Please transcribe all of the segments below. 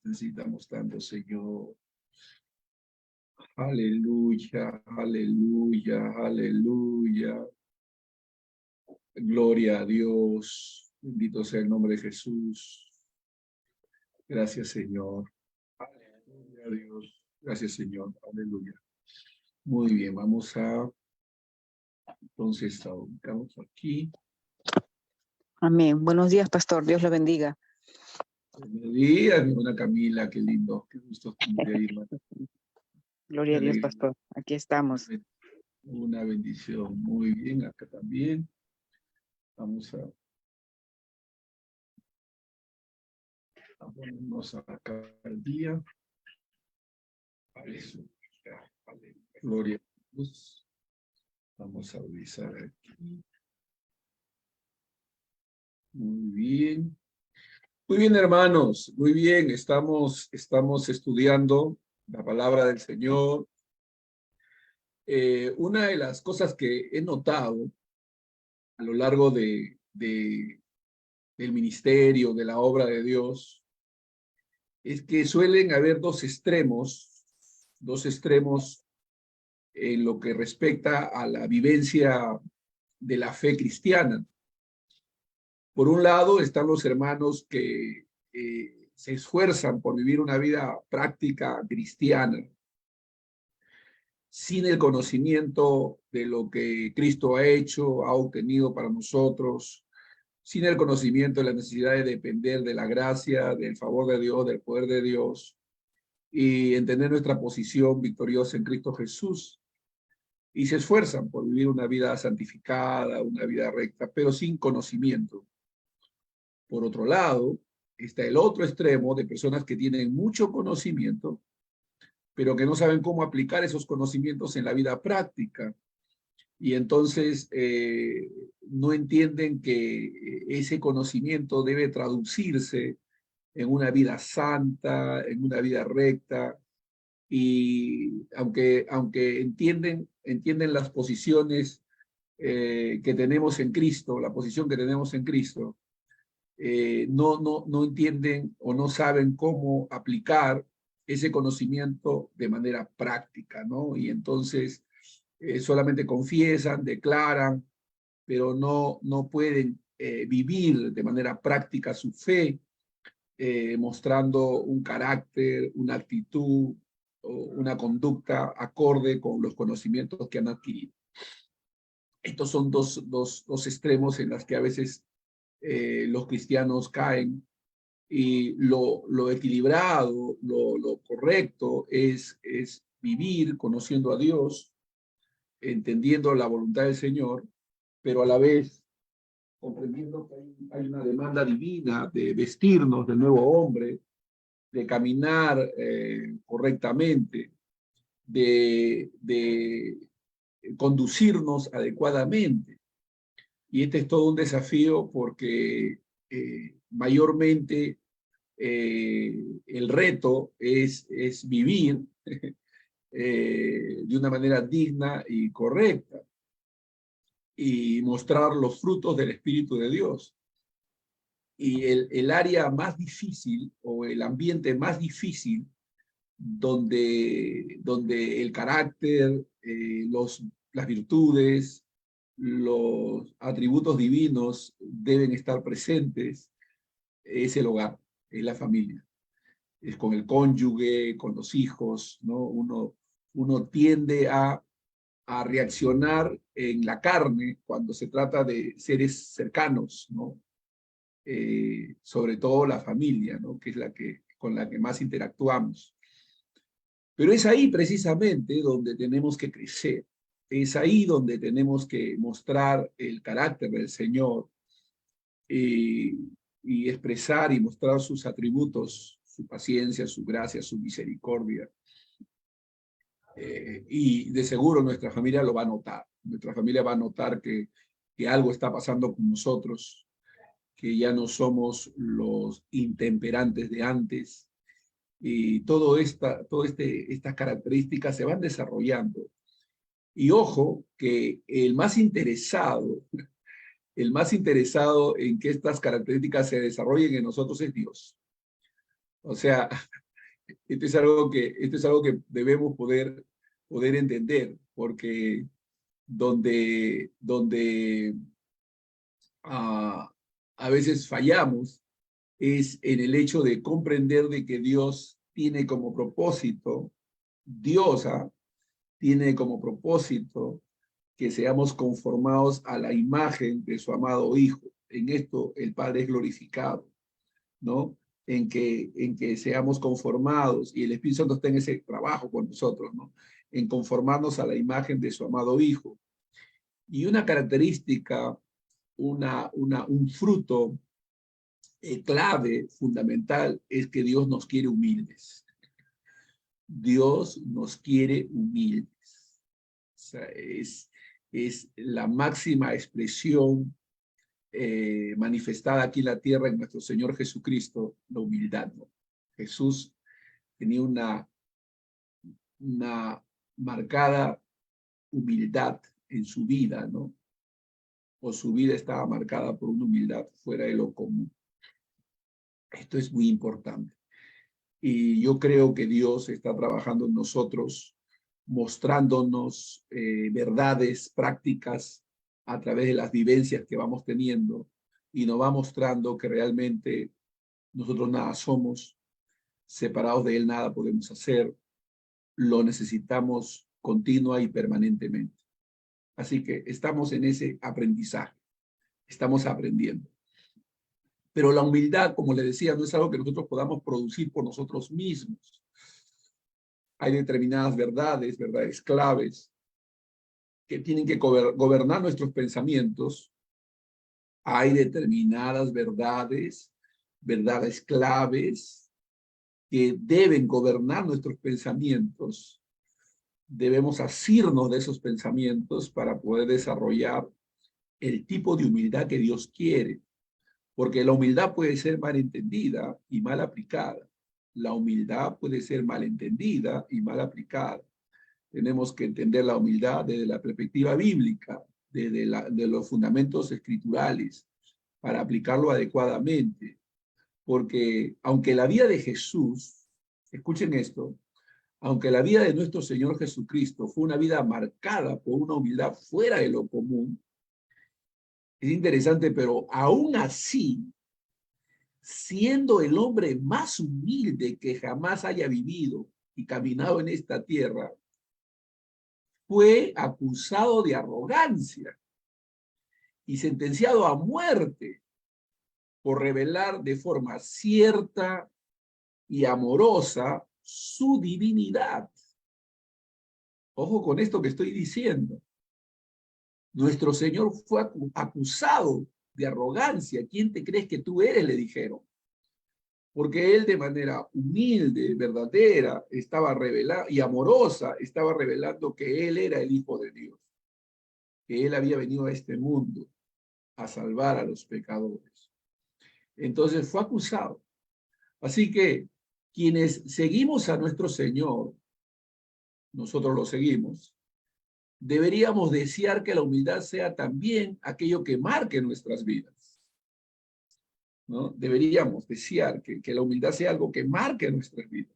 Necesitamos tanto, Señor. Aleluya, aleluya, aleluya. Gloria a Dios. Bendito sea el nombre de Jesús. Gracias, Señor. Aleluya a Dios. Gracias, Señor. Aleluya. Muy bien, vamos a... Entonces, ubicamos aquí. Amén. Buenos días, pastor. Dios lo bendiga. Buenos días, mi buena Camila. Qué lindo. Qué gusto tenerte ahí, hermano. Gloria a Dios, pastor. Aquí estamos. Una bendición. Muy bien, acá también. Vamos a ponernos acá al día. Gloria a Dios. Vamos a revisar aquí. Muy bien. Muy bien, hermanos. Muy bien. Estamos estudiando la palabra del Señor. Una de las cosas que he notado a lo largo del ministerio, de la obra de Dios, es que suelen haber dos extremos en lo que respecta a la vivencia de la fe cristiana. Por un lado están los hermanos que se esfuerzan por vivir una vida práctica cristiana, sin el conocimiento de lo que Cristo ha hecho, ha obtenido para nosotros, sin el conocimiento de la necesidad de depender de la gracia, del favor de Dios, del poder de Dios, y entender nuestra posición victoriosa en Cristo Jesús. Y se esfuerzan por vivir una vida santificada, una vida recta, pero sin conocimiento. Por otro lado, está el otro extremo de personas que tienen mucho conocimiento, pero que no saben cómo aplicar esos conocimientos en la vida práctica. Y entonces no entienden que ese conocimiento debe traducirse en una vida santa, en una vida recta, y aunque entienden las posiciones que tenemos en Cristo, la posición que tenemos en Cristo, no entienden o no saben cómo aplicar ese conocimiento de manera práctica, ¿no? Y entonces solamente confiesan, declaran, pero no pueden vivir de manera práctica su fe, mostrando un carácter, una actitud, o una conducta acorde con los conocimientos que han adquirido. Estos son dos extremos en los que a veces los cristianos caen, y lo equilibrado, lo correcto es vivir conociendo a Dios, entendiendo la voluntad del Señor, pero a la vez comprendiendo que hay una demanda divina de vestirnos del nuevo hombre, de caminar correctamente, de conducirnos adecuadamente. Y este es todo un desafío porque mayormente el reto es vivir de una manera digna y correcta y mostrar los frutos del Espíritu de Dios. Y el área más difícil o el ambiente más difícil donde el carácter, las virtudes, los atributos divinos deben estar presentes, es el hogar, es la familia. Es con el cónyuge, con los hijos, ¿no? Uno tiende a reaccionar en la carne cuando se trata de seres cercanos, ¿no? Sobre todo la familia, ¿no? Que es con la que más interactuamos. Pero es ahí precisamente donde tenemos que crecer, es ahí donde tenemos que mostrar el carácter del Señor y expresar y mostrar sus atributos, su paciencia, su gracia, su misericordia. Y de seguro nuestra familia lo va a notar. Nuestra familia va a notar que algo está pasando con nosotros, que ya no somos los intemperantes de antes. Y estas características se van desarrollando. Y ojo, que el más interesado en que estas características se desarrollen en nosotros es Dios. O sea, esto es algo que debemos poder entender, porque donde ah, a veces fallamos es en el hecho de comprender de que Dios tiene como propósito, Dios tiene como propósito que seamos conformados a la imagen de su amado Hijo. En esto el Padre es glorificado, ¿no? En que seamos conformados, y el Espíritu Santo está en ese trabajo con nosotros, ¿no? En conformarnos a la imagen de su amado Hijo. Y una característica, un fruto clave, fundamental, es que Dios nos quiere humildes. Dios nos quiere humildes. O sea, es la máxima expresión manifestada aquí en la tierra en nuestro Señor Jesucristo, la humildad, ¿no? Jesús tenía una marcada humildad en su vida, ¿no? O su vida estaba marcada por una humildad fuera de lo común. Esto es muy importante. Y yo creo que Dios está trabajando en nosotros, mostrándonos verdades prácticas a través de las vivencias que vamos teniendo, y nos va mostrando que realmente nosotros nada somos, separados de Él nada podemos hacer, lo necesitamos continua y permanentemente. Así que estamos en ese aprendizaje, estamos aprendiendo. Pero la humildad, como le decía, no es algo que nosotros podamos producir por nosotros mismos. Hay determinadas verdades, verdades claves, que tienen que gobernar nuestros pensamientos. Hay determinadas verdades, verdades claves, que deben gobernar nuestros pensamientos. Debemos asirnos de esos pensamientos para poder desarrollar el tipo de humildad que Dios quiere. Porque la humildad puede ser mal entendida y mal aplicada. La humildad puede ser mal entendida y mal aplicada. Tenemos que entender la humildad desde la perspectiva bíblica, de los fundamentos escriturales, para aplicarlo adecuadamente. Porque aunque la vida de Jesús, escuchen esto, aunque la vida de nuestro Señor Jesucristo fue una vida marcada por una humildad fuera de lo común, es interesante, pero aún así, siendo el hombre más humilde que jamás haya vivido y caminado en esta tierra, fue acusado de arrogancia y sentenciado a muerte por revelar de forma cierta y amorosa su divinidad. Ojo con esto que estoy diciendo. Nuestro Señor fue acusado de arrogancia. ¿Quién te crees que tú eres?, le dijeron. Porque él de manera humilde, verdadera, estaba revelando, y amorosa, estaba revelando que él era el Hijo de Dios, que él había venido a este mundo a salvar a los pecadores. Entonces fue acusado. Así que quienes seguimos a nuestro Señor, nosotros lo seguimos, deberíamos desear que la humildad sea también aquello que marque nuestras vidas, ¿no? Deberíamos desear que la humildad sea algo que marque nuestras vidas.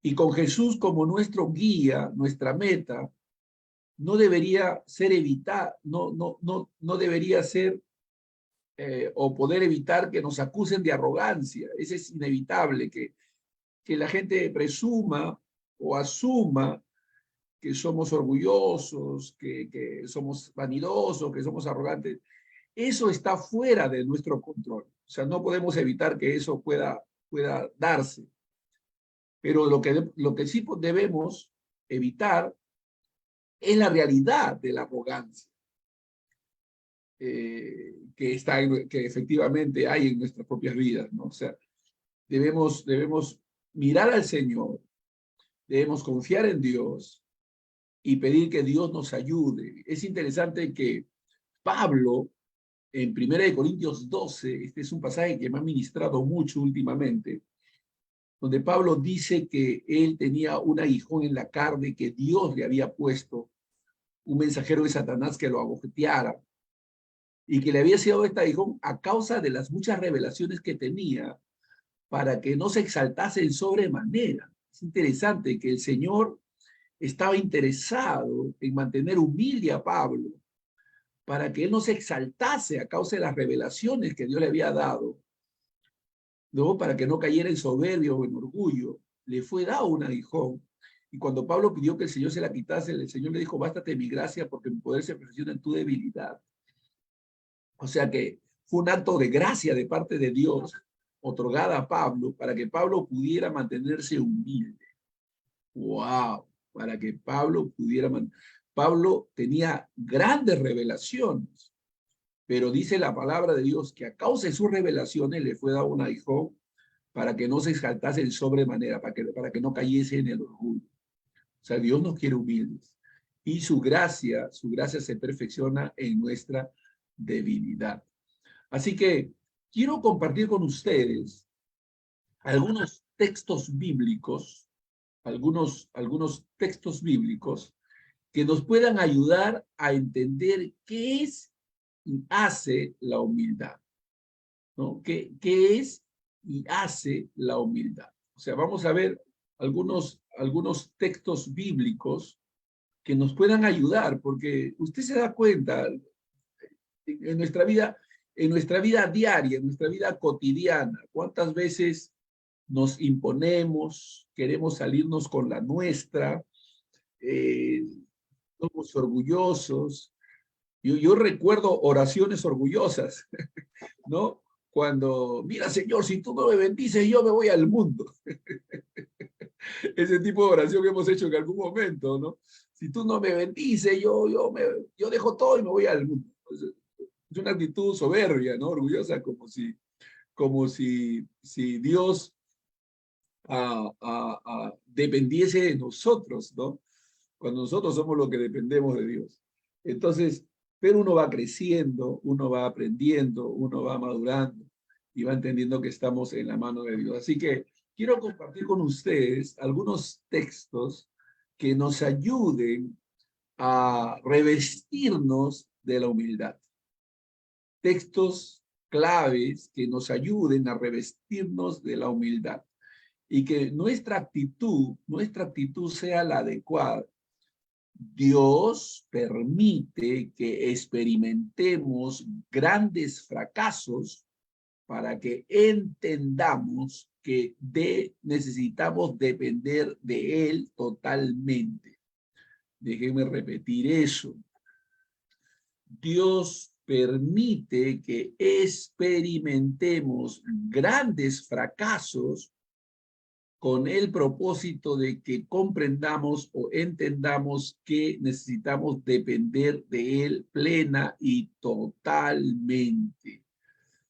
Y con Jesús como nuestro guía, nuestra meta, no debería ser no debería ser o poder evitar que nos acusen de arrogancia. Eso es inevitable, que la gente presuma o asuma que somos orgullosos, que somos vanidosos, que somos arrogantes. Eso está fuera de nuestro control. O sea, no podemos evitar que eso pueda darse. Pero lo que sí debemos evitar es la realidad de la arrogancia que efectivamente hay en nuestras propias vidas, ¿no? O sea, debemos mirar al Señor, debemos confiar en Dios y pedir que Dios nos ayude. Es interesante que Pablo, en 1 Corintios 12, este es un pasaje que me ha ministrado mucho últimamente, donde Pablo dice que él tenía un aguijón en la carne que Dios le había puesto, un mensajero de Satanás que lo abofeteara, y que le había sido este aguijón a causa de las muchas revelaciones que tenía para que no se exaltase en sobremanera. Es interesante que el Señor estaba interesado en mantener humilde a Pablo para que él no se exaltase a causa de las revelaciones que Dios le había dado, ¿no? Para que no cayera en soberbia o en orgullo. Le fue dado un aguijón. Y cuando Pablo pidió que el Señor se la quitase, el Señor le dijo, bástate mi gracia porque mi poder se perfecciona en tu debilidad. O sea que fue un acto de gracia de parte de Dios otorgada a Pablo para que Pablo pudiera mantenerse humilde. ¡Wow! Para que Pablo pudiera Pablo tenía grandes revelaciones, pero dice la palabra de Dios que a causa de sus revelaciones le fue dado un aguijón para que no se exaltase en sobremanera, para que no cayese en el orgullo. O sea, Dios nos quiere humildes y su gracia se perfecciona en nuestra debilidad. Así que quiero compartir con ustedes algunos textos bíblicos, algunos textos bíblicos que nos puedan ayudar a entender qué es y hace la humildad, ¿no? ¿Qué es y hace la humildad? O sea, vamos a ver algunos textos bíblicos que nos puedan ayudar, porque usted se da cuenta en nuestra vida diaria, en nuestra vida cotidiana, cuántas veces nos imponemos, queremos salirnos con la nuestra, somos orgullosos. Yo recuerdo oraciones orgullosas, ¿no? Cuando, mira, Señor, si tú no me bendices, yo me voy al mundo. Ese tipo de oración que hemos hecho en algún momento, ¿no? Si tú no me bendices, yo dejo todo y me voy al mundo. Es una actitud soberbia, ¿no? Orgullosa, como si Dios dependiese de nosotros, ¿no? Cuando nosotros somos los que dependemos de Dios. Entonces, pero uno va creciendo, uno va aprendiendo, uno va madurando y va entendiendo que estamos en la mano de Dios. Así que quiero compartir con ustedes algunos textos que nos ayuden a revestirnos de la humildad. Textos claves que nos ayuden a revestirnos de la humildad y que nuestra actitud sea la adecuada. Dios permite que experimentemos grandes fracasos para que entendamos que necesitamos depender de Él totalmente. Déjenme repetir eso. Dios permite que experimentemos grandes fracasos con el propósito de que comprendamos o entendamos que necesitamos depender de Él plena y totalmente.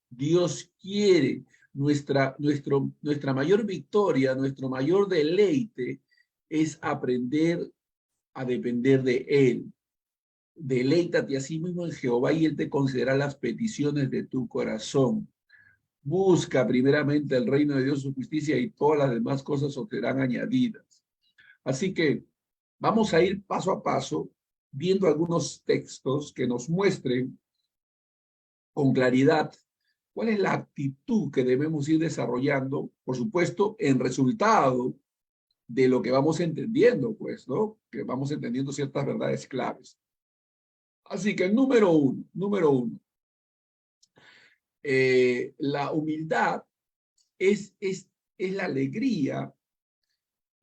Dios quiere nuestra mayor victoria, nuestro mayor deleite es aprender a depender de Él. Deleítate a sí mismo en Jehová y Él te concederá las peticiones de tu corazón. Busca primeramente el reino de Dios, su justicia, y todas las demás cosas os serán añadidas. Así que vamos a ir paso a paso viendo algunos textos que nos muestren con claridad cuál es la actitud que debemos ir desarrollando, por supuesto, en resultado de lo que vamos entendiendo, pues, ¿no? Que vamos entendiendo ciertas verdades claves. Así que número uno, la humildad es la alegría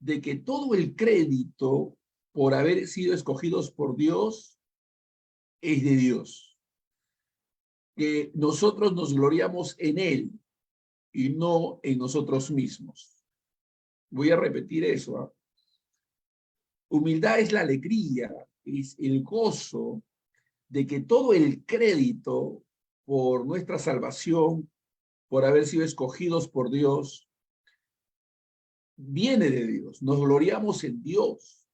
de que todo el crédito por haber sido escogidos por Dios es de Dios. Que nosotros nos gloriamos en Él y no en nosotros mismos. Voy a repetir eso, ¿eh? Humildad es la alegría, es el gozo de que todo el crédito por nuestra salvación, por haber sido escogidos por Dios, viene de Dios. Nos gloriamos en Dios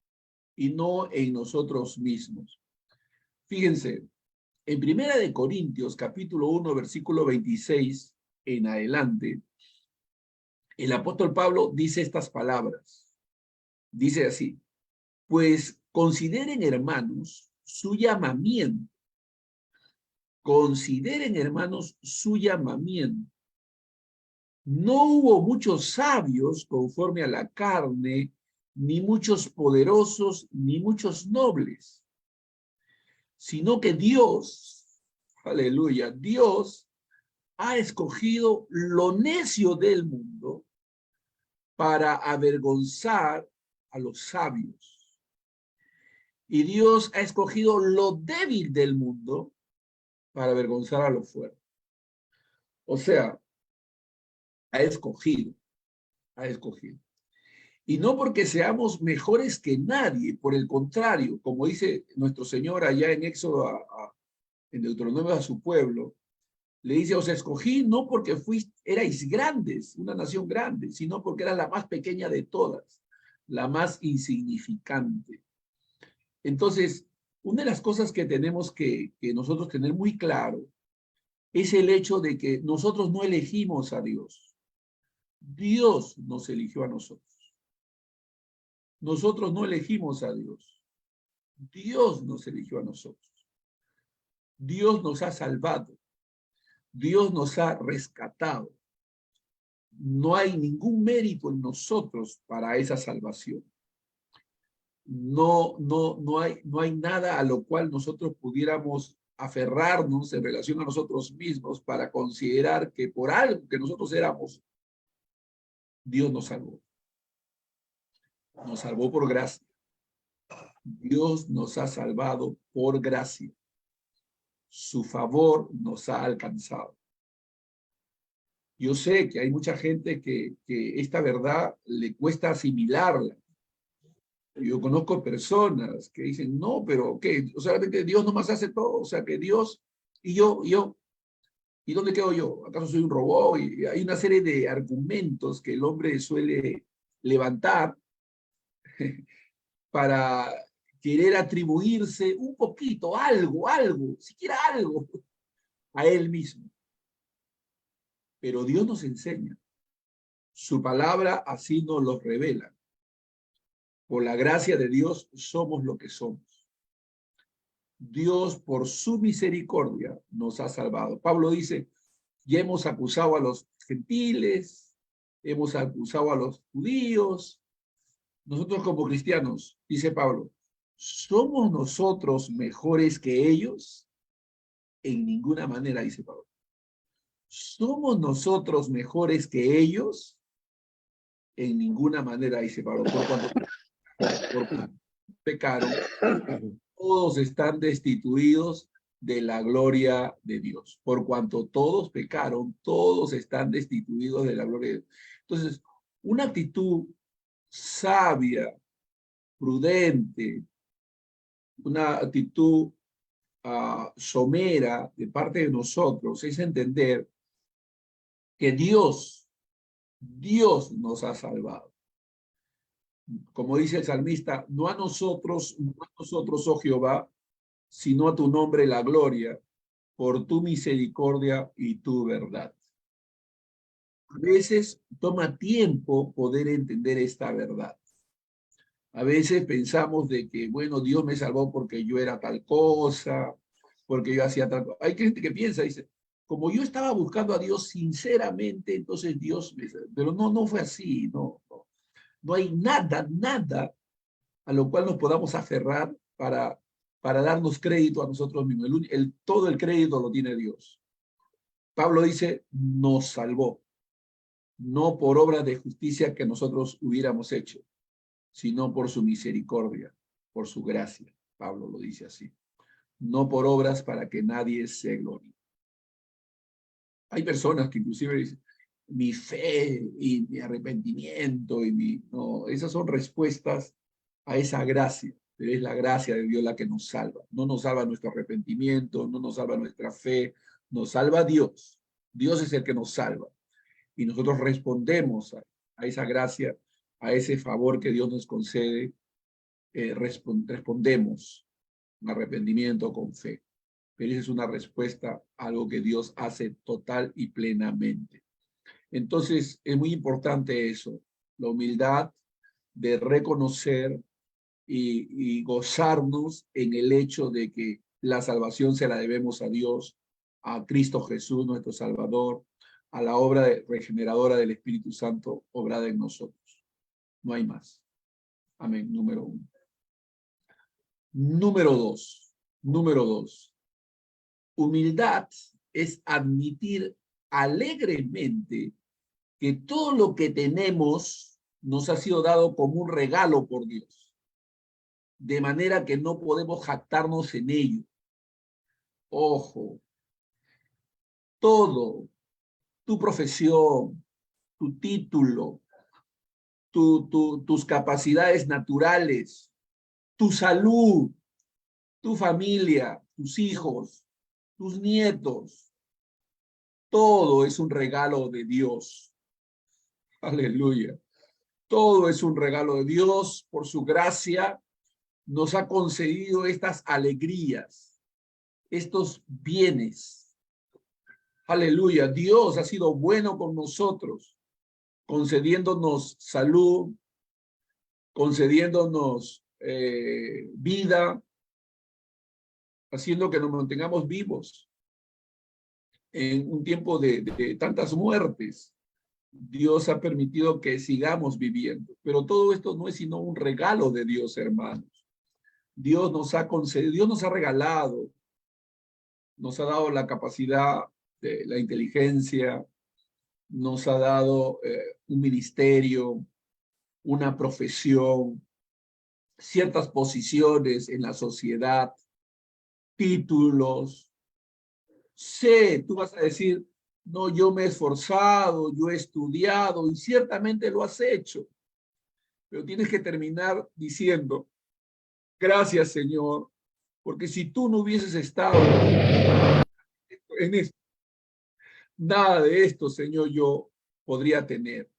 y no en nosotros mismos. Fíjense, en 1 Corintios, capítulo 1, versículo 26 en adelante, el apóstol Pablo dice estas palabras. Dice así: pues consideren, hermanos, su llamamiento. Consideren, hermanos, su llamamiento. no hubo muchos sabios conforme a la carne, ni muchos poderosos, ni muchos nobles, sino que Dios, aleluya, Dios ha escogido lo necio del mundo para avergonzar a los sabios. Y Dios ha escogido lo débil del mundo para avergonzar a lo fuerte. O sea, ha escogido, ha escogido. Y no porque seamos mejores que nadie, por el contrario, como dice nuestro Señor allá en Éxodo, en Deuteronomio a su pueblo, le dice, os escogí no porque erais grandes, una nación grande, sino porque era la más pequeña de todas, la más insignificante. Entonces, una de las cosas que tenemos que nosotros tener muy claro es el hecho de que nosotros no elegimos a Dios. Dios nos eligió a nosotros. Nosotros no elegimos a Dios. Dios nos eligió a nosotros. Dios nos ha salvado. Dios nos ha rescatado. No hay ningún mérito en nosotros para esa salvación. No hay nada a lo cual nosotros pudiéramos aferrarnos en relación a nosotros mismos para considerar que por algo que nosotros éramos, Dios nos salvó. Nos salvó por gracia. Dios nos ha salvado por gracia. Su favor nos ha alcanzado. Yo sé que hay mucha gente que esta verdad le cuesta asimilarla. Yo conozco personas que dicen, no, pero ¿qué? Solamente Dios nomás hace todo. O sea, que Dios y yo. ¿Y dónde quedo yo? ¿Acaso soy un robot? Y hay una serie de argumentos que el hombre suele levantar para querer atribuirse un poquito, algo, siquiera algo, a él mismo. Pero Dios nos enseña. Su palabra así nos lo revela. Por la gracia de Dios somos lo que somos. Dios, por su misericordia, nos ha salvado. Pablo dice, ya hemos acusado a los gentiles, hemos acusado a los judíos. Nosotros como cristianos, dice Pablo, ¿somos nosotros mejores que ellos? En ninguna manera, dice Pablo. ¿Somos nosotros mejores que ellos? En ninguna manera, dice Pablo. Por cuanto pecaron, todos están destituidos de la gloria de Dios. Por cuanto todos pecaron, todos están destituidos de la gloria de Dios. Entonces, una actitud sabia, prudente, una actitud somera de parte de nosotros es entender que Dios nos ha salvado. Como dice el salmista, no a nosotros, oh Jehová, sino a tu nombre la gloria, por tu misericordia y tu verdad. A veces toma tiempo poder entender esta verdad. A veces pensamos de que, bueno, Dios me salvó porque yo era tal cosa, porque yo hacía tal cosa. Hay gente que piensa, dice, como yo estaba buscando a Dios sinceramente, entonces Dios me salvó. Pero no fue así, no hay nada a lo cual nos podamos aferrar para darnos crédito a nosotros mismos. Todo el crédito lo tiene Dios. Pablo dice, nos salvó, no por obras de justicia que nosotros hubiéramos hecho, sino por su misericordia, por su gracia. Pablo lo dice así. No por obras para que nadie se glorie. Hay personas que inclusive dicen, mi fe y mi arrepentimiento no, esas son respuestas a esa gracia, pero es la gracia de Dios la que nos salva. No nos salva nuestro arrepentimiento, no nos salva nuestra fe, nos salva Dios. Dios es el que nos salva. Y nosotros respondemos a esa gracia, a ese favor que Dios nos concede, respondemos con arrepentimiento, con fe. Pero esa es una respuesta a algo que Dios hace total y plenamente. Entonces, es muy importante eso, la humildad de reconocer y gozarnos en el hecho de que la salvación se la debemos a Dios, a Cristo Jesús, nuestro Salvador, a la obra regeneradora del Espíritu Santo obrada en nosotros. No hay más. Amén. Número 1. Número 2. Número 2. Humildad es admitir alegremente que todo lo que tenemos nos ha sido dado como un regalo por Dios, de manera que no podemos jactarnos en ello. Ojo, todo, tu profesión, tu título, tus capacidades naturales, tu salud, tu familia, tus hijos, tus nietos, todo es un regalo de Dios. Aleluya. Todo es un regalo de Dios. Por su gracia nos ha concedido estas alegrías, estos bienes. Aleluya. Dios ha sido bueno con nosotros, concediéndonos salud, concediéndonos vida, haciendo que nos mantengamos vivos en un tiempo de tantas muertes. Dios ha permitido que sigamos viviendo, pero todo esto no es sino un regalo de Dios, hermanos. Dios nos ha concedido, Dios nos ha regalado, nos ha dado la capacidad, la inteligencia, nos ha dado un ministerio, una profesión, ciertas posiciones en la sociedad, títulos. Tú vas a decir, no, yo me he esforzado, yo he estudiado, y ciertamente lo has hecho. Pero tienes que terminar diciendo, gracias, Señor, porque si tú no hubieses estado en esto, nada de esto, Señor, yo podría tener.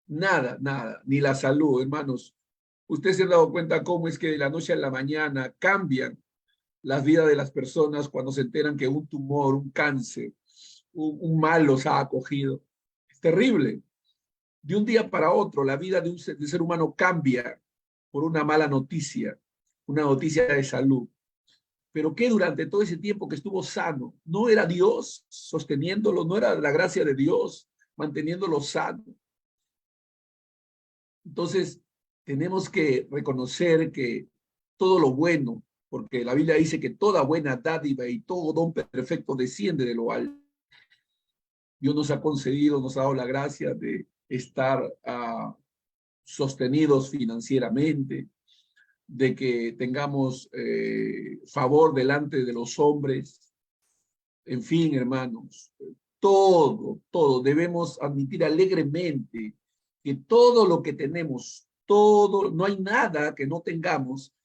Nada, nada, ni la salud, hermanos. Usted se ha dado cuenta cómo es que de la noche a la mañana cambian las vidas de las personas cuando se enteran que un tumor, un cáncer, un mal los ha acogido. Es terrible. De un día para otro, la vida de un ser humano cambia por una mala noticia, una noticia de salud. Pero que durante todo ese tiempo que estuvo sano, no era Dios sosteniéndolo, no era la gracia de Dios manteniéndolo sano. Entonces, tenemos que reconocer que todo lo bueno, porque la Biblia dice que toda buena dádiva y todo don perfecto desciende de lo alto. Dios nos ha concedido, nos ha dado la gracia de estar sostenidos financieramente, de que tengamos favor delante de los hombres. En fin, hermanos, todo, debemos admitir alegremente que todo lo que tenemos, todo, no hay nada que no tengamos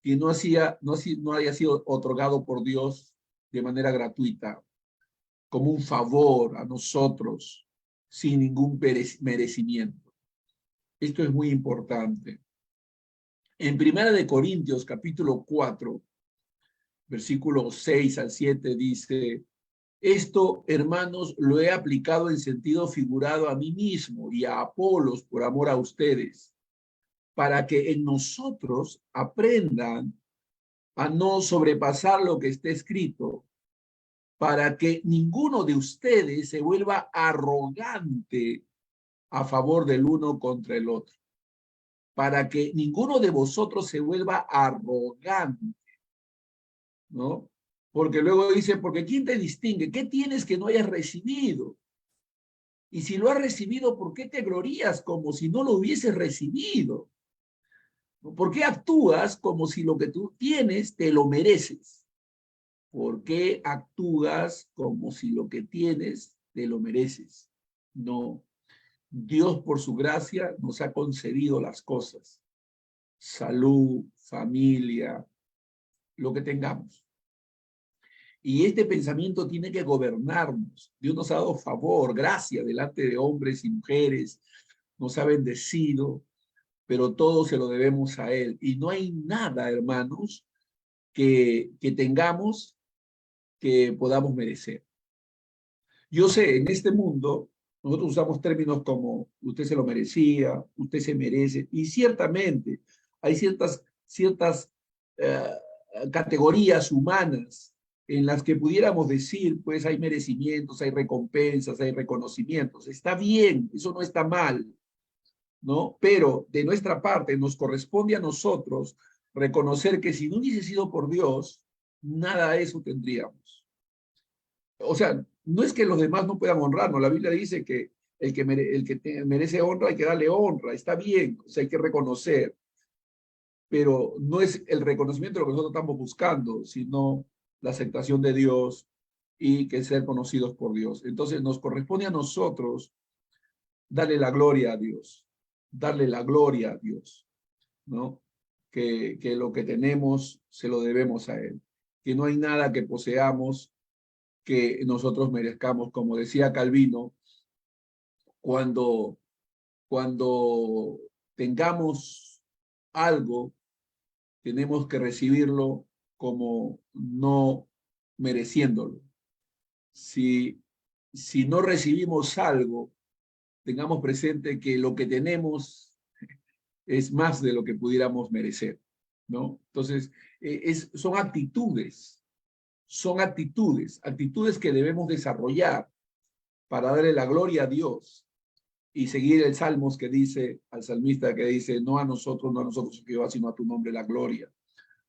que no haya sido otorgado por Dios de manera gratuita, como un favor a nosotros, sin ningún merecimiento. Esto es muy importante. En 1 Corintios, capítulo 4, versículos 6 al 7, dice, esto, hermanos, lo he aplicado en sentido figurado a mí mismo y a Apolos por amor a ustedes, para que en nosotros aprendan a no sobrepasar lo que está escrito, para que ninguno de ustedes se vuelva arrogante a favor del uno contra el otro, para que ninguno de vosotros se vuelva arrogante, ¿no? Porque luego dice, porque ¿quién te distingue? ¿Qué tienes que no hayas recibido? Y si lo has recibido, ¿por qué te glorías como si no lo hubieses recibido? ¿Por qué actúas como si lo que tú tienes te lo mereces? ¿Por qué actúas como si lo que tienes te lo mereces? No. Dios, por su gracia, nos ha concedido las cosas. Salud, familia, lo que tengamos. Y este pensamiento tiene que gobernarnos. Dios nos ha dado favor, gracia delante de hombres y mujeres, nos ha bendecido, pero todo se lo debemos a Él. Y no hay nada, hermanos, que tengamos que podamos merecer. Yo sé, en este mundo, nosotros usamos términos como usted se lo merecía, usted se merece, y ciertamente hay ciertas categorías humanas en las que pudiéramos decir, pues hay merecimientos, hay recompensas, hay reconocimientos. Está bien, eso no está mal, ¿no? Pero de nuestra parte nos corresponde a nosotros reconocer que si no hubiese sido por Dios, nada de eso tendríamos. O sea, no es que los demás no puedan honrarnos. La Biblia dice que merece honra hay que darle honra. Está bien, o sea, hay que reconocer. Pero no es el reconocimiento de lo que nosotros estamos buscando, sino la aceptación de Dios y que ser conocidos por Dios. Entonces nos corresponde a nosotros darle la gloria a Dios, darle la gloria a Dios, ¿no? Que lo que tenemos se lo debemos a Él, que no hay nada que poseamos que nosotros merezcamos. Como decía Calvino, cuando, cuando tengamos algo, tenemos que recibirlo como no mereciéndolo. Si no recibimos algo, tengamos presente que lo que tenemos es más de lo que pudiéramos merecer, ¿no? Entonces, son actitudes que debemos desarrollar para darle la gloria a Dios y seguir el Salmos que dice, al salmista que dice, no a nosotros, Jehová, sino a tu nombre la gloria.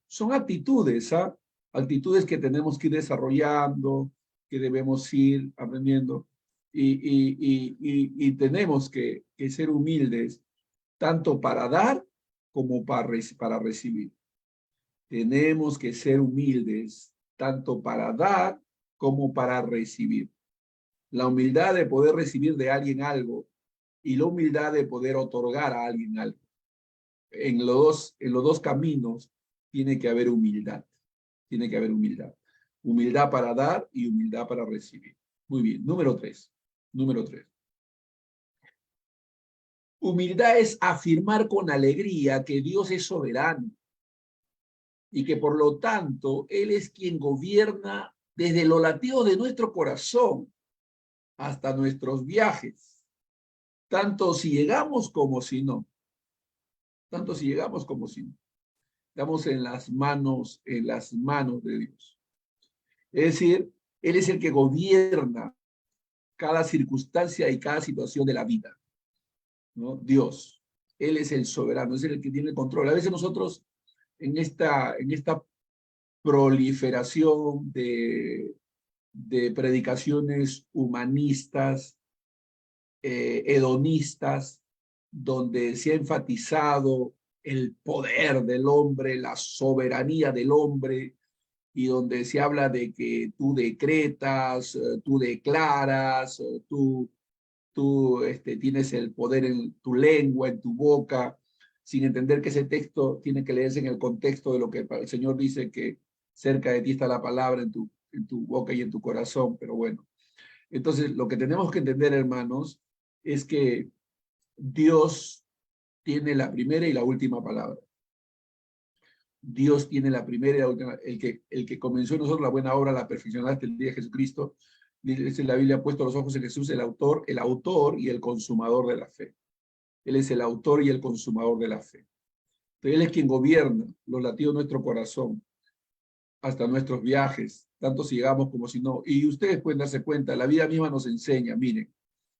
Son actitudes, ¿ah? Actitudes que tenemos que ir desarrollando, que debemos ir aprendiendo y tenemos que ser humildes, tanto para dar como para recibir. Tenemos que ser humildes, tanto para dar como para recibir. La humildad de poder recibir de alguien algo y la humildad de poder otorgar a alguien algo. En los dos caminos tiene que haber humildad. Tiene que haber humildad. Humildad para dar y humildad para recibir. Muy bien. Número 3. Número 3. Humildad es afirmar con alegría que Dios es soberano y que por lo tanto Él es quien gobierna desde los latidos de nuestro corazón hasta nuestros viajes, tanto si llegamos como si no. Tanto si llegamos como si no. Estamos en las manos de Dios. Es decir, Él es el que gobierna cada circunstancia y cada situación de la vida, ¿no? Dios, Él es el soberano, es el que tiene el control. A veces nosotros en esta proliferación de predicaciones humanistas, hedonistas, donde se ha enfatizado el poder del hombre, la soberanía del hombre, y donde se habla de que tú decretas, tú declaras, tú tienes el poder en tu lengua, en tu boca, sin entender que ese texto tiene que leerse en el contexto de lo que el Señor dice, que cerca de ti está la palabra en tu boca y en tu corazón. Pero bueno, entonces lo que tenemos que entender, hermanos, es que Dios tiene la primera y la última palabra. Dios tiene la primera y la última. El que comenzó en nosotros la buena obra la perfeccionará hasta el día de Jesucristo. Dice la Biblia, ha puesto los ojos en Jesús, el autor y el consumador de la fe. Él es el autor y el consumador de la fe. Entonces, Él es quien gobierna los latidos de nuestro corazón hasta nuestros viajes, tanto si llegamos como si no. Y ustedes pueden darse cuenta, la vida misma nos enseña, miren,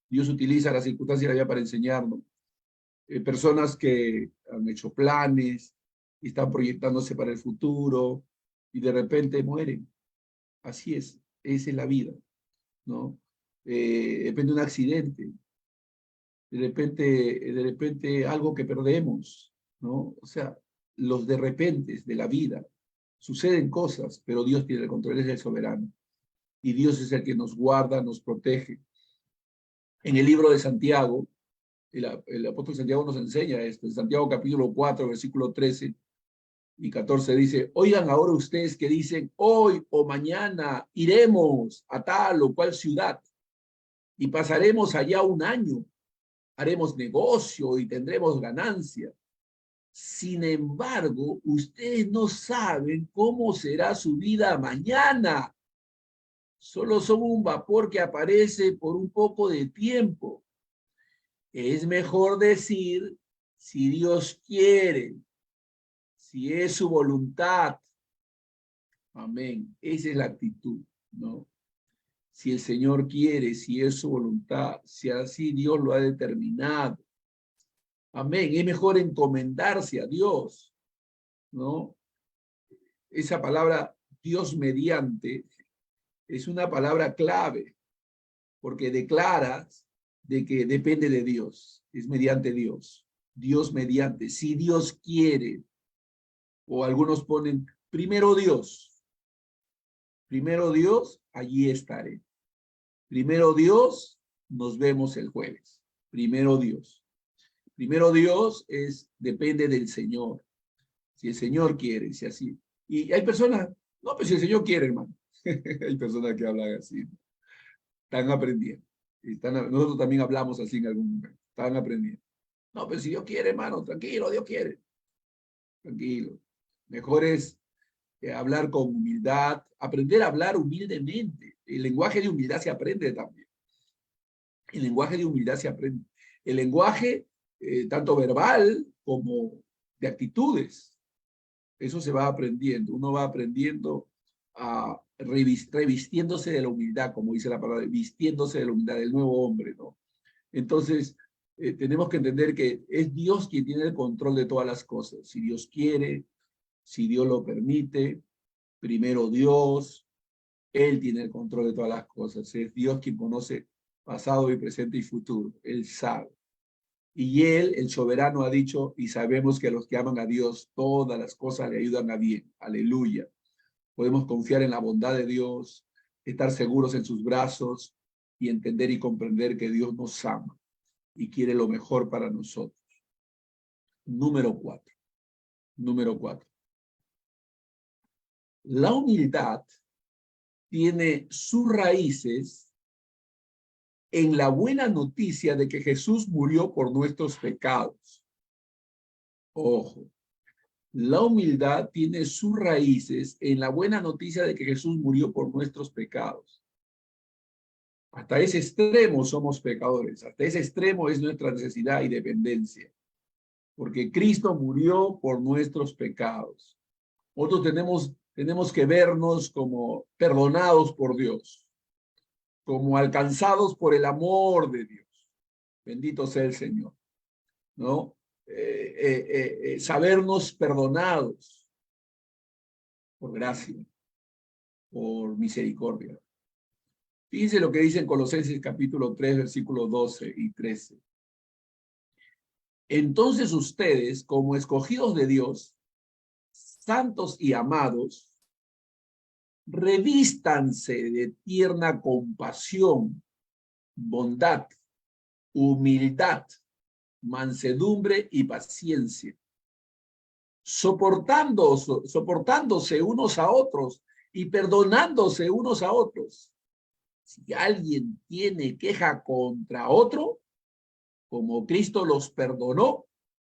Dios utiliza las circunstancias de la vida para enseñarnos. Personas que han hecho planes y están proyectándose para el futuro y de repente mueren. Así es, esa es la vida, ¿no? Depende de un accidente, de repente algo que perdemos, ¿no? O sea, los de repente de la vida, suceden cosas, pero Dios tiene el control, es el soberano. Y Dios es el que nos guarda, nos protege. En el libro de Santiago, el apóstol Santiago nos enseña esto. En Santiago capítulo 4, versículo 13 y 14 dice, oigan ahora ustedes que dicen, hoy o mañana iremos a tal o cual ciudad y pasaremos allá un año, haremos negocio y tendremos ganancia. Sin embargo, ustedes no saben cómo será su vida mañana. Solo son un vapor que aparece por un poco de tiempo. Es mejor decir, si Dios quiere, si es su voluntad, Amén. Esa es la actitud, ¿no? Si el Señor quiere, si es su voluntad, si así Dios lo ha determinado. Amén. Es mejor encomendarse a Dios, ¿no? Esa palabra Dios mediante es una palabra clave, porque declaras de que depende de Dios, es mediante Dios. Dios mediante, si Dios quiere, o algunos ponen primero Dios, allí estaré. Primero Dios, nos vemos el jueves. Primero Dios. Primero Dios depende del Señor. Si el Señor quiere, si así. Y hay personas, no, pues si el Señor quiere, hermano. Hay personas que hablan así. Están aprendiendo. Nosotros también hablamos así en algún momento. Están aprendiendo. No, pero si Dios quiere, hermano, tranquilo, Dios quiere. Tranquilo. Mejor es hablar con humildad, aprender a hablar humildemente. El lenguaje de humildad se aprende también. El lenguaje de humildad se aprende. El lenguaje, tanto verbal como de actitudes, eso se va aprendiendo. Uno va aprendiendo a revistiéndose de la humildad, como dice la palabra, vistiéndose de la humildad del nuevo hombre, ¿no? Entonces, tenemos que entender que es Dios quien tiene el control de todas las cosas. Si Dios quiere, si Dios lo permite, primero Dios, Él tiene el control de todas las cosas. Es Dios quien conoce pasado y presente y futuro. Él sabe. Y Él, el soberano, ha dicho, y sabemos que a los que aman a Dios, todas las cosas le ayudan a bien. Aleluya. Podemos confiar en la bondad de Dios, estar seguros en sus brazos y entender y comprender que Dios nos ama y quiere lo mejor para nosotros. Número 4. Número 4. La humildad tiene sus raíces en la buena noticia de que Jesús murió por nuestros pecados. Ojo, la humildad tiene sus raíces en la buena noticia de que Jesús murió por nuestros pecados. Hasta ese extremo somos pecadores, hasta ese extremo es nuestra necesidad y dependencia, porque Cristo murió por nuestros pecados. Nosotros tenemos que vernos como perdonados por Dios, como alcanzados por el amor de Dios. Bendito sea el Señor, ¿no? Sabernos perdonados por gracia, por misericordia. Fíjense lo que dice en Colosenses capítulo 3, versículos 12 y 13. Entonces ustedes, como escogidos de Dios, santos y amados, revístanse de tierna compasión, bondad, humildad, mansedumbre y paciencia, soportándose unos a otros y perdonándose unos a otros. Si alguien tiene queja contra otro, como Cristo los perdonó,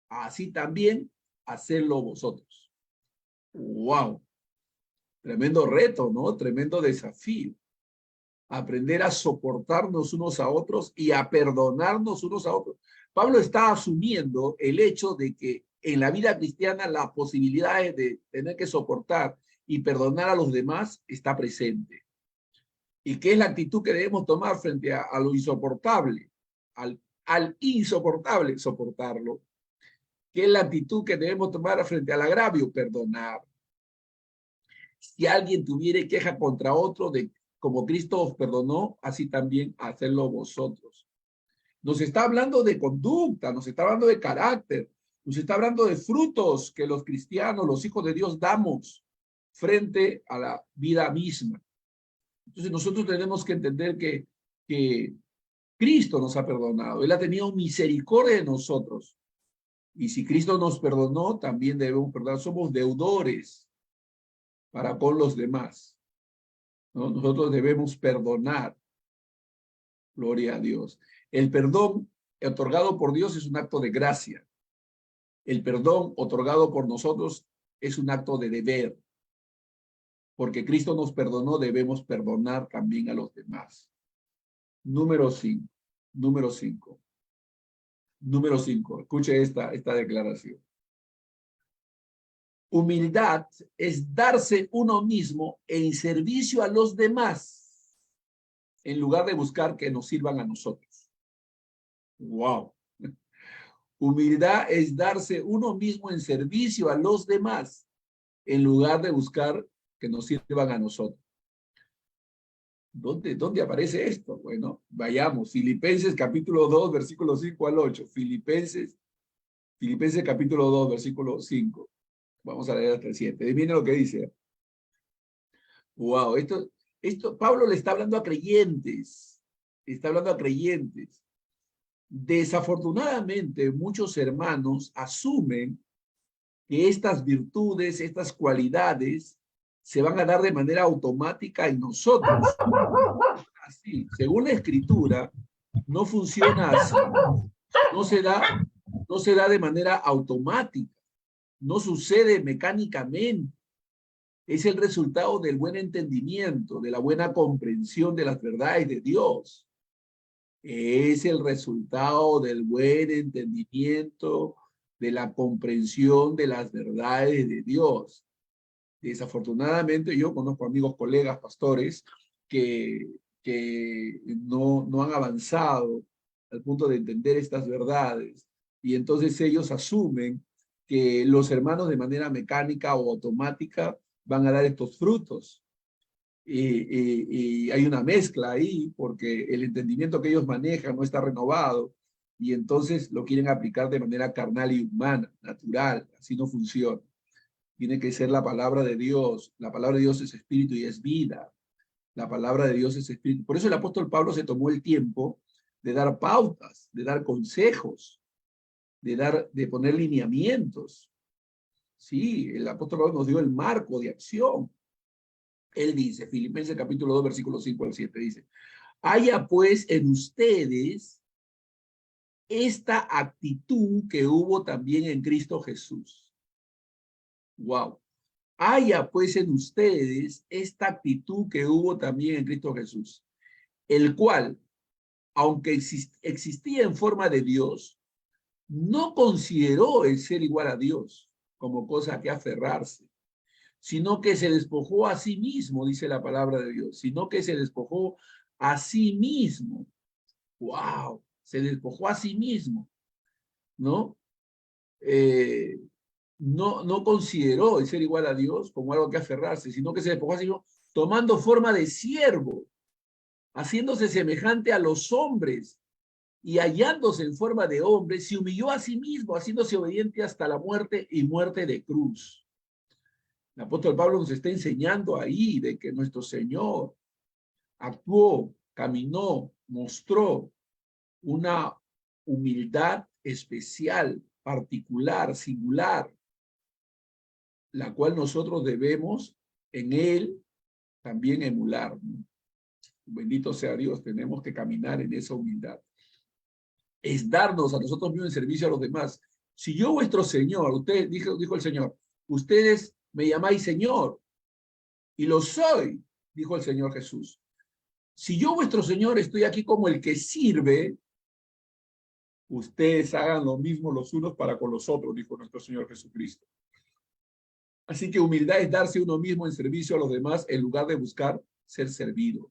así también hacedlo vosotros. ¡Wow! Tremendo reto, ¿no? Tremendo desafío. Aprender a soportarnos unos a otros y a perdonarnos unos a otros. Pablo está asumiendo el hecho de que en la vida cristiana la posibilidad de tener que soportar y perdonar a los demás está presente. ¿Y qué es la actitud que debemos tomar frente a lo insoportable? Al insoportable, soportarlo. ¿Qué es la actitud que debemos tomar frente al agravio? Perdonar. Si alguien tuviere queja contra otro, como Cristo os perdonó, así también hacerlo vosotros. Nos está hablando de conducta, nos está hablando de carácter, nos está hablando de frutos que los cristianos, los hijos de Dios, damos frente a la vida misma. Entonces nosotros tenemos que entender que Cristo nos ha perdonado. Él ha tenido misericordia de nosotros. Y si Cristo nos perdonó, también debemos perdonar. Somos deudores para con los demás, ¿no? Nosotros debemos perdonar. Gloria a Dios. El perdón otorgado por Dios es un acto de gracia. El perdón otorgado por nosotros es un acto de deber. Porque Cristo nos perdonó, debemos perdonar también a los demás. Número 5. Número 5. Número 5. Escuche esta declaración. Humildad es darse uno mismo en servicio a los demás, en lugar de buscar que nos sirvan a nosotros. ¡Wow! Humildad es darse uno mismo en servicio a los demás, en lugar de buscar que nos sirvan a nosotros. ¿Dónde aparece esto? Bueno, vayamos. Filipenses capítulo 2, versículo 5 al 8. Filipenses capítulo 2, versículo 5. Vamos a leer hasta el 7. Miren lo que dice. Wow, Pablo le está hablando a creyentes. Está hablando a creyentes. Desafortunadamente, muchos hermanos asumen que estas virtudes, estas cualidades, se van a dar de manera automática en nosotros. Así, según la Escritura, no funciona así. No se da de manera automática. No sucede mecánicamente. Es el resultado del buen entendimiento, de la buena comprensión de las verdades de Dios. Es el resultado del buen entendimiento, de la comprensión de las verdades de Dios. Desafortunadamente, yo conozco amigos, colegas, pastores, que no han avanzado al punto de entender estas verdades. Y entonces ellos asumen que los hermanos de manera mecánica o automática van a dar estos frutos. Y hay una mezcla ahí porque el entendimiento que ellos manejan no está renovado y entonces lo quieren aplicar de manera carnal y humana, natural. Así no funciona. Tiene que ser la palabra de Dios. La palabra de Dios es espíritu y es vida. La palabra de Dios es espíritu. Por eso el apóstol Pablo se tomó el tiempo de dar pautas, de dar consejos, de poner lineamientos. Sí, el apóstol Pablo nos dio el marco de acción. Él dice, Filipenses capítulo 2, versículo 5 al 7, dice, haya pues en ustedes esta actitud que hubo también en Cristo Jesús. Wow. Haya pues en ustedes esta actitud que hubo también en Cristo Jesús, el cual, aunque existía en forma de Dios, no consideró el ser igual a Dios como cosa que aferrarse, sino que se despojó a sí mismo, dice la palabra de Dios, sino que se despojó a sí mismo. ¡Wow! Se despojó a sí mismo, ¿no? No consideró el ser igual a Dios como algo que aferrarse, sino que se despojó a sí mismo tomando forma de siervo, haciéndose semejante a los hombres y hallándose en forma de hombre, se humilló a sí mismo, haciéndose obediente hasta la muerte y muerte de cruz. El apóstol Pablo nos está enseñando ahí de que nuestro Señor actuó, caminó, mostró una humildad especial, particular, singular, la cual nosotros debemos en Él también emular. Bendito sea Dios, tenemos que caminar en esa humildad. Es darnos a nosotros mismos en servicio a los demás. Si yo, vuestro Señor, usted dijo el Señor, ustedes me llamáis Señor, y lo soy, dijo el Señor Jesús. Si yo, vuestro Señor, estoy aquí como el que sirve, ustedes hagan lo mismo los unos para con los otros, dijo nuestro Señor Jesucristo. Así que humildad es darse uno mismo en servicio a los demás en lugar de buscar ser servido.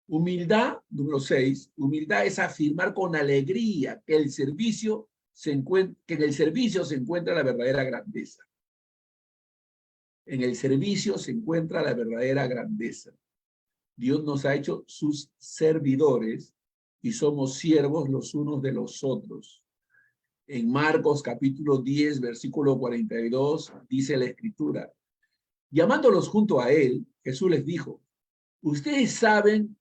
Humildad, número 6, humildad es afirmar con alegría que en el servicio se encuentra la verdadera grandeza. En el servicio se encuentra la verdadera grandeza. Dios nos ha hecho sus servidores y somos siervos los unos de los otros. En Marcos capítulo 10, versículo 42, dice la Escritura, llamándolos junto a él, Jesús les dijo, ustedes saben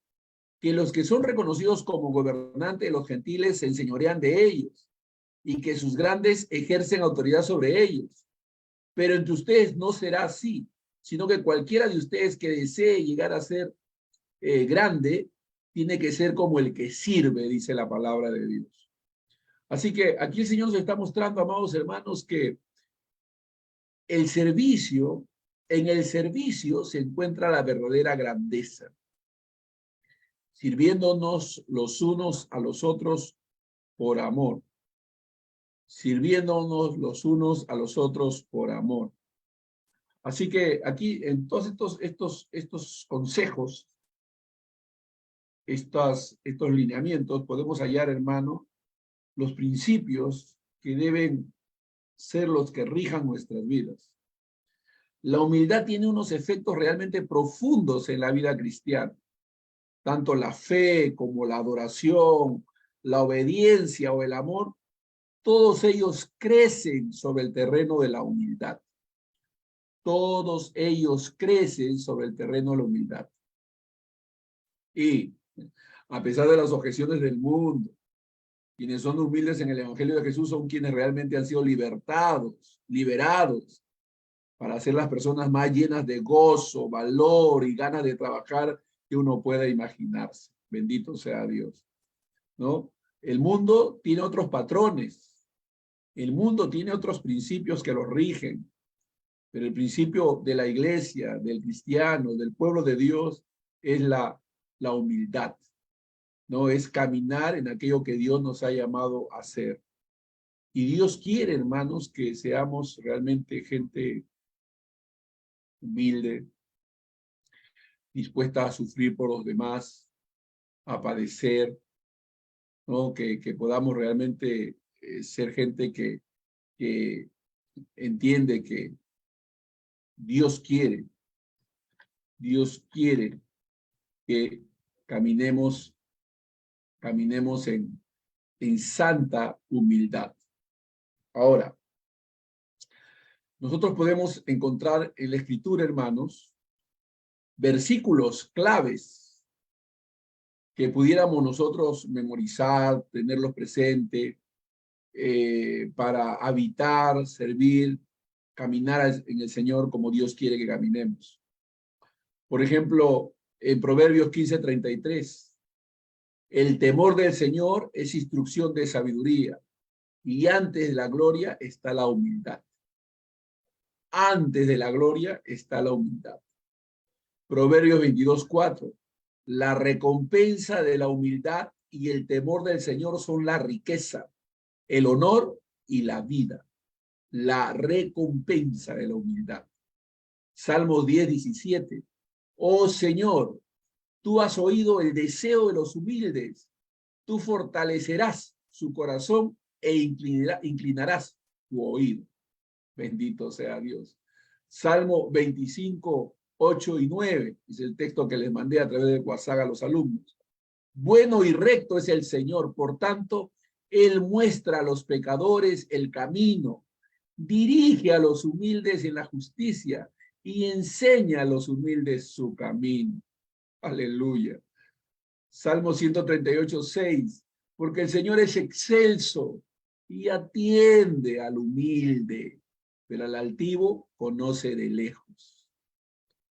que los que son reconocidos como gobernantes de los gentiles se enseñorean de ellos y que sus grandes ejercen autoridad sobre ellos. Pero entre ustedes no será así, sino que cualquiera de ustedes que desee llegar a ser grande, tiene que ser como el que sirve, dice la palabra de Dios. Así que aquí el Señor nos está mostrando, amados hermanos, que en el servicio se encuentra la verdadera grandeza. Sirviéndonos los unos a los otros por amor. sirviéndonos los unos a los otros por amor. Así que aquí, en todos estos consejos, estos lineamientos, podemos hallar, hermano, los principios que deben ser los que rijan nuestras vidas. La humildad tiene unos efectos realmente profundos en la vida cristiana. Tanto la fe como la adoración, la obediencia o el amor, todos ellos crecen sobre el terreno de la humildad. Todos ellos crecen sobre el terreno de la humildad. Y a pesar de las objeciones del mundo, quienes son humildes en el Evangelio de Jesús son quienes realmente han sido liberados, para ser las personas más llenas de gozo, valor y ganas de trabajar que uno pueda imaginarse. Bendito sea Dios, ¿no? El mundo tiene otros patrones, el mundo tiene otros principios que lo rigen, pero el principio de la iglesia, del cristiano, del pueblo de Dios, es la humildad, ¿no? Es caminar en aquello que Dios nos ha llamado a hacer. Y Dios quiere, hermanos, que seamos realmente gente humilde, dispuesta a sufrir por los demás, a padecer, ¿no? Que podamos realmente ser gente que entiende que Dios quiere que caminemos en santa humildad. Ahora, nosotros podemos encontrar en la Escritura, hermanos, versículos claves que pudiéramos nosotros memorizar, tenerlos presentes, para habitar, servir, caminar en el Señor como Dios quiere que caminemos. Por ejemplo, en Proverbios 15:33, el temor del Señor es instrucción de sabiduría, y antes de la gloria está la humildad. Antes de la gloria está la humildad. Proverbios 22:4, la recompensa de la humildad y el temor del Señor son la riqueza, el honor y la vida. La recompensa de la humildad. Salmos 10:17, oh Señor, tú has oído el deseo de los humildes, tú fortalecerás su corazón e inclinarás tu oído. Bendito sea Dios. Salmo 25:8 y 9 es el texto que les mandé a través de WhatsApp a los alumnos. Bueno y recto es el Señor, por tanto, Él muestra a los pecadores el camino, dirige a los humildes en la justicia y enseña a los humildes su camino. Aleluya. Salmo 138:6, porque el Señor es excelso y atiende al humilde, pero al altivo conoce de lejos.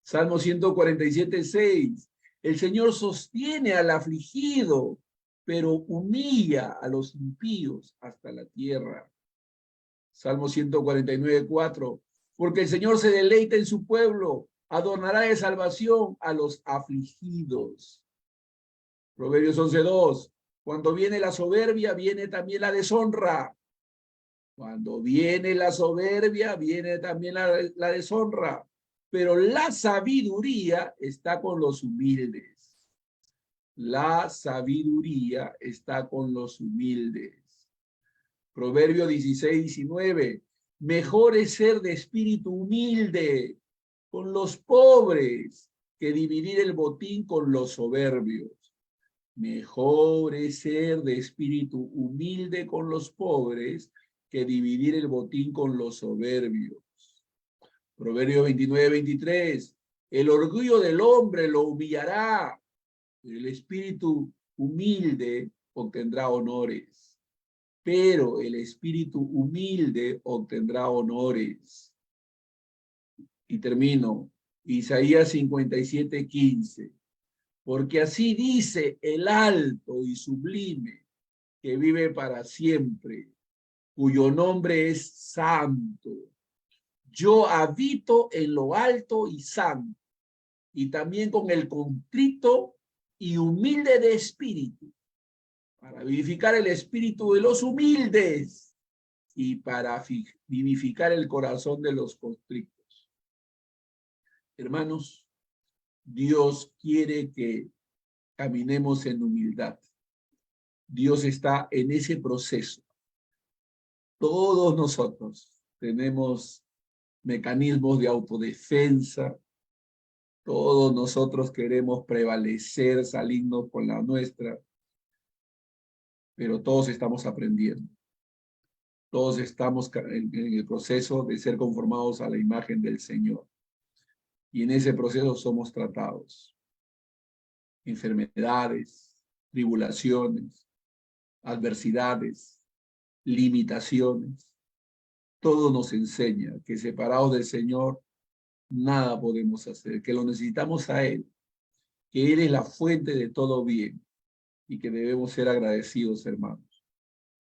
Salmo 147:6, el Señor sostiene al afligido, pero humilla a los impíos hasta la tierra. Salmo 149:4, porque el Señor se deleita en su pueblo, adornará de salvación a los afligidos. Proverbios 11:2, cuando viene la soberbia, viene también la deshonra. Cuando viene la soberbia, viene también la deshonra. Pero la sabiduría está con los humildes. La sabiduría está con los humildes. Proverbio 16:19, mejor es ser de espíritu humilde con los pobres que dividir el botín con los soberbios. Mejor es ser de espíritu humilde con los pobres que dividir el botín con los soberbios. Proverbio 29:23, el orgullo del hombre lo humillará, pero el espíritu humilde obtendrá honores. Pero el espíritu humilde obtendrá honores. Y termino, Isaías 57:15, porque así dice el alto y sublime, que vive para siempre, cuyo nombre es santo. Yo habito en lo alto y santo, y también con el contrito y humilde de espíritu, para vivificar el espíritu de los humildes y para vivificar el corazón de los constrictos. Hermanos, Dios quiere que caminemos en humildad. Dios está en ese proceso. Todos nosotros tenemos mecanismos de autodefensa. Todos nosotros queremos prevalecer, salirnos con la nuestra, pero todos estamos aprendiendo. Todos estamos en el proceso de ser conformados a la imagen del Señor. Y en ese proceso somos tratados. Enfermedades, tribulaciones, adversidades, limitaciones. Todo nos enseña que separados del Señor, nada podemos hacer, que lo necesitamos a Él, que Él es la fuente de todo bien y que debemos ser agradecidos, hermanos,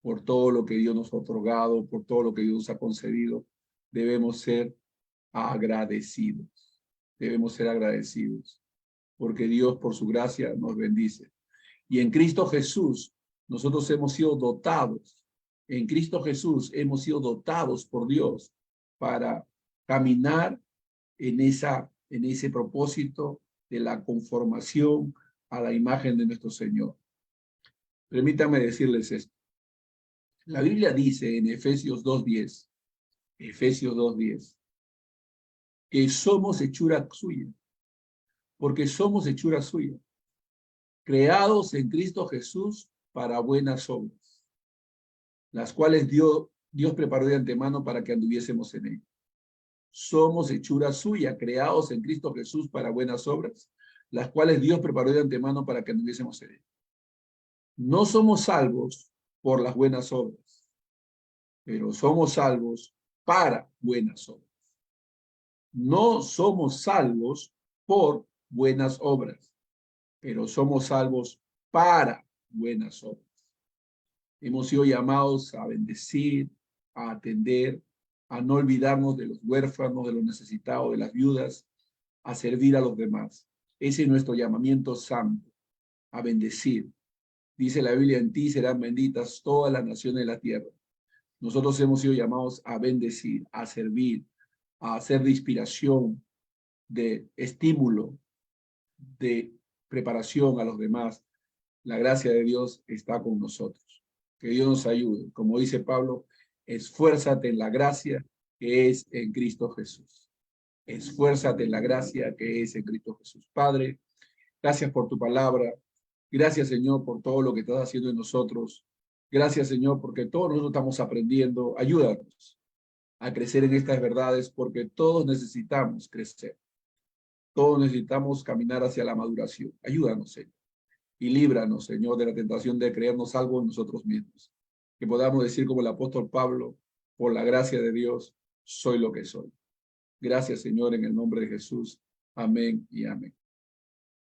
por todo lo que Dios nos ha otorgado, por todo lo que Dios nos ha concedido. Debemos ser agradecidos. Debemos ser agradecidos, porque Dios por su gracia nos bendice. Y en Cristo Jesús nosotros hemos sido dotados. En Cristo Jesús hemos sido dotados por Dios para caminar en ese propósito de la conformación a la imagen de nuestro Señor. Permítanme decirles esto. La Biblia dice en Efesios 2:10, que somos hechura suya, porque somos hechura suya, creados en Cristo Jesús para buenas obras, las cuales Dios preparó de antemano para que anduviésemos en ellas. Somos hechura suya, creados en Cristo Jesús para buenas obras, las cuales Dios preparó de antemano para que anduviésemos en ellas. No somos salvos por las buenas obras, pero somos salvos para buenas obras. No somos salvos por buenas obras, pero somos salvos para buenas obras. Hemos sido llamados a bendecir, a atender, a no olvidarnos de los huérfanos, de los necesitados, de las viudas, a servir a los demás. Ese es nuestro llamamiento santo, a bendecir. Dice la Biblia, en ti serán benditas todas las naciones de la tierra. Nosotros hemos sido llamados a bendecir, a servir, a hacer de inspiración, de estímulo, de preparación a los demás. La gracia de Dios está con nosotros. Que Dios nos ayude. Como dice Pablo, esfuérzate en la gracia que es en Cristo Jesús. Esfuérzate en la gracia que es en Cristo Jesús. Padre, gracias por tu palabra. Gracias, Señor, por todo lo que estás haciendo en nosotros. Gracias, Señor, porque todos nosotros estamos aprendiendo. Ayúdanos a crecer en estas verdades, porque todos necesitamos crecer. Todos necesitamos caminar hacia la maduración. Ayúdanos, Señor. Y líbranos, Señor, de la tentación de creernos algo en nosotros mismos. Que podamos decir como el apóstol Pablo, por la gracia de Dios, soy lo que soy. Gracias, Señor, en el nombre de Jesús. Amén y amén.